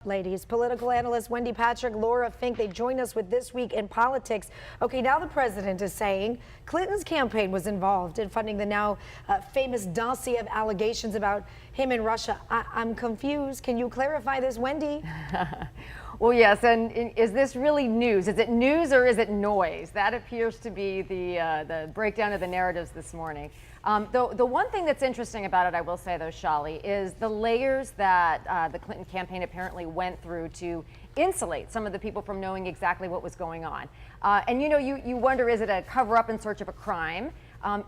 Ladies, political analyst Wendy Patrick, Laura Fink, they join us with This Week in Politics. Okay, now the president is saying Clinton's campaign was involved in funding the now famous dossier of allegations about him in Russia. I'm confused. Can you clarify this, Wendy? Well, yes, and is this really news? Is it news or is it noise? That appears to be the breakdown of the narratives this morning. The one thing that's interesting about it, I will say though, Shali, is the layers that the Clinton campaign apparently went through to insulate some of the people from knowing exactly what was going on. And you know, you wonder, is it a cover-up in search of a crime?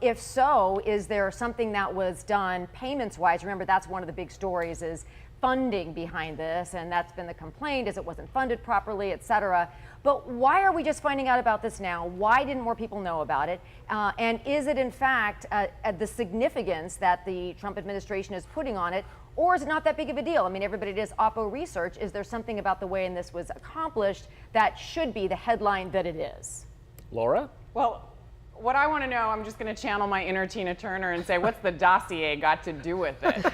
If so, is there something that was done payments-wise? Remember, that's one of the big stories is funding behind this, and that's been the complaint, is it wasn't funded properly, et cetera. But why are we just finding out about this now? Why didn't more people know about it? And is it in fact the significance that the Trump administration is putting on it, or is it not that big of a deal? I mean, everybody does Oppo research. Is there something about the way in this was accomplished that should be the headline that it is? Laura? Well, what I want to know, I'm just going to channel my inner Tina Turner and say, what's the dossier got to do with it?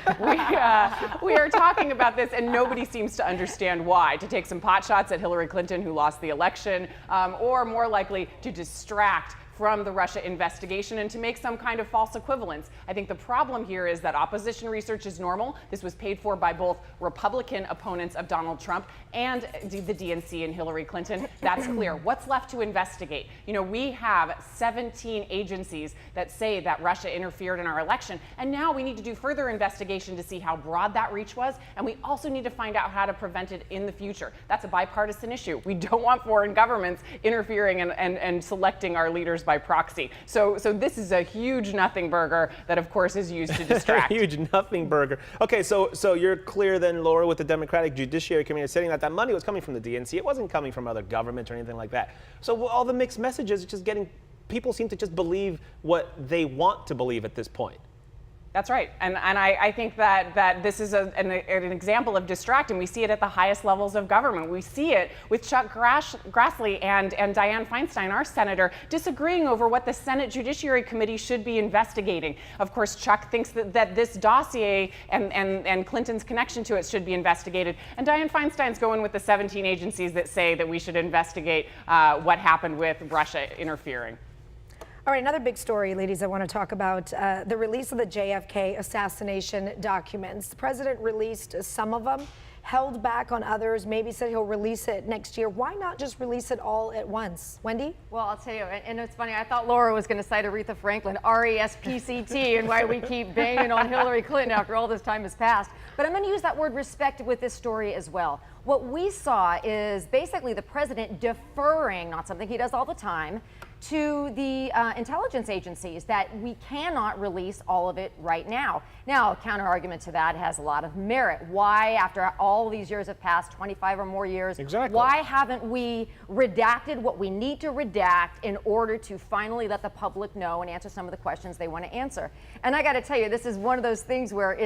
We are talking about this, and nobody seems to understand why. To take some pot shots at Hillary Clinton, who lost the election, or more likely to distract from the Russia investigation and to make some kind of false equivalence. I think the problem here is that opposition research is normal. This was paid for by both Republican opponents of Donald Trump and the DNC and Hillary Clinton. That's clear. What's left to investigate? You know, we have 17 agencies that say that Russia interfered in our election, and now we need to do further investigation to see how broad that reach was, and we also need to find out how to prevent it in the future. That's a bipartisan issue. We don't want foreign governments interfering and selecting our leaders by proxy. So this is a huge nothing burger that, of course, is used to distract. Huge nothing burger. Okay, so you're clear then, Laura, with the Democratic Judiciary Committee saying that money was coming from the DNC. It wasn't coming from other government or anything like that. So all the mixed messages, just getting people seem to just believe what they want to believe at this point. That's right. And I think that this is an example of distracting. We see it at the highest levels of government. We see it with Chuck Grassley and Dianne Feinstein, our senator, disagreeing over what the Senate Judiciary Committee should be investigating. Of course, Chuck thinks that this dossier and Clinton's connection to it should be investigated. And Dianne Feinstein's going with the 17 agencies that say that we should investigate what happened with Russia interfering. All right, another big story, ladies, I want to talk about the release of the JFK assassination documents. The president released some of them, held back on others, maybe said he'll release it next year. Why not just release it all at once? Wendy? Well, I'll tell you, and it's funny, I thought Laura was going to cite Aretha Franklin, R-E-S-P-C-T, and why we keep banging on Hillary Clinton after all this time has passed. But I'm going to use that word respect with this story as well. What we saw is basically the president deferring, not something he does all the time, to the intelligence agencies that we cannot release all of it right now. Now, a counter argument to that has a lot of merit. Why, after all these years have passed, 25 or more years, exactly, why haven't we redacted what we need to redact in order to finally let the public know and answer some of the questions they want to answer? And I got to tell you, this is one of those things where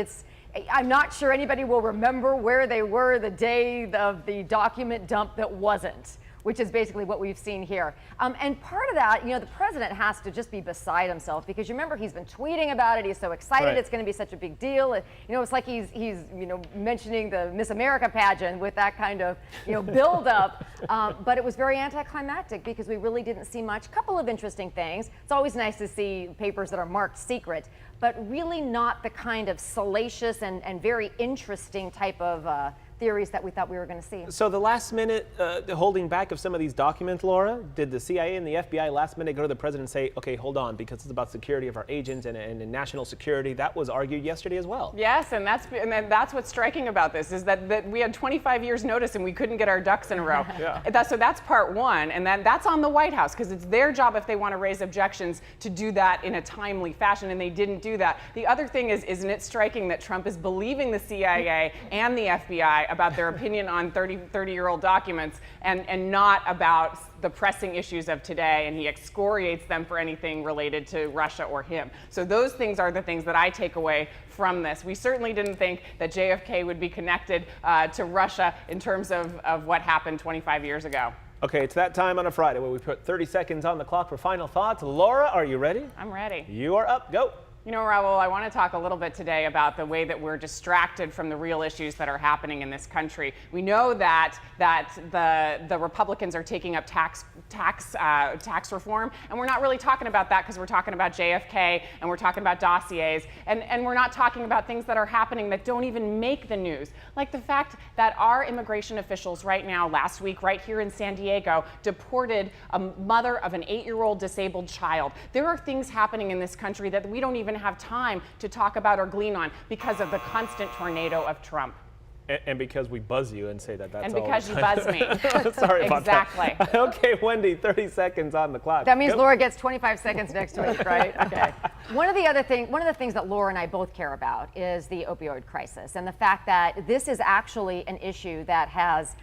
I'm not sure anybody will remember where they were the day of the document dump that wasn't, which is basically what we've seen here. And part of that, you know, the president has to just be beside himself, because you remember he's been tweeting about it. He's so excited, right, it's going to be such a big deal. You know, it's like he's you know, mentioning the Miss America pageant with that kind of, you know, build up. But it was very anticlimactic because we really didn't see much. A couple of interesting things. It's always nice to see papers that are marked secret, but really not the kind of salacious and very interesting type of theories that we thought we were going to see. So the last minute holding back of some of these documents, Laura, did the CIA and the FBI last minute go to the president and say, okay, hold on, because it's about security of our agents and national security? That was argued yesterday as well. Yes, and that's what's striking about this, is that we had 25 years notice and we couldn't get our ducks in a row. Yeah. So that's part one, and that's on the White House, because it's their job, if they want to raise objections, to do that in a timely fashion, and they didn't do that. The other thing is, isn't it striking that Trump is believing the CIA and the FBI about their opinion on 30-year-old documents and not about the pressing issues of today, and he excoriates them for anything related to Russia or him. So those things are the things that I take away from this. We certainly didn't think that JFK would be connected to Russia in terms of what happened 25 years ago. Okay, it's that time on a Friday where we put 30 seconds on the clock for final thoughts. Laura, are you ready? I'm ready. You are up. Go. You know, Raul, I want to talk a little bit today about the way that we're distracted from the real issues that are happening in this country. We know that the Republicans are taking up tax reform, and we're not really talking about that because we're talking about JFK and we're talking about dossiers, and we're not talking about things that are happening that don't even make the news, like the fact that our immigration officials right now, last week, right here in San Diego, deported a mother of an 8-year-old disabled child. There are things happening in this country that we don't even have time to talk about or glean on because of the constant tornado of Trump. And because we buzz you and say that that's And all because the you time. buzz me. Sorry about Exactly. that. Okay, Wendy, 30 seconds on the clock. That means Go. Laura gets 25 seconds next week, right? Okay. One of the things that Laura and I both care about is the opioid crisis and the fact that this is actually an issue that has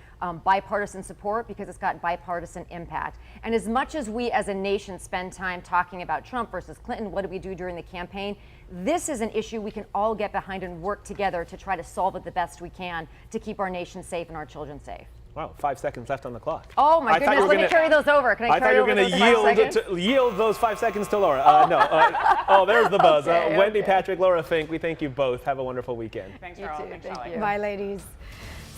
bipartisan support because it's got bipartisan impact. And as much as we as a nation spend time talking about Trump versus Clinton, what did we do during the campaign? This is an issue we can all get behind and work together to try to solve it the best we can to keep our nation safe and our children safe. Wow, 5 seconds left on the clock. Oh my I thought goodness, you were let me gonna- carry those over. Can I I thought carry you were over going those 5 seconds? to yield those 5 seconds to Laura. No. Oh, there's the buzz. Okay, Wendy okay. Patrick, Laura Fink, we thank you both. Have a wonderful weekend. Thanks, You Raul. too. Thanks, Thank Shelley. you. Bye, ladies.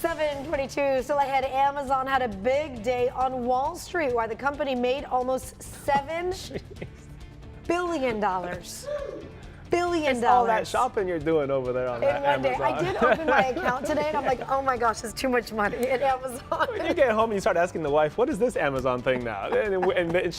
7:22. Still ahead, Amazon had a big day on Wall Street, why the company made almost $7 billion. Billion It's all that dollars shopping you're doing over there on in that one day. Amazon. I did open my account today, and I'm like, oh my gosh, it's too much money at Amazon. When you get home, you start asking the wife, what is this Amazon thing now? And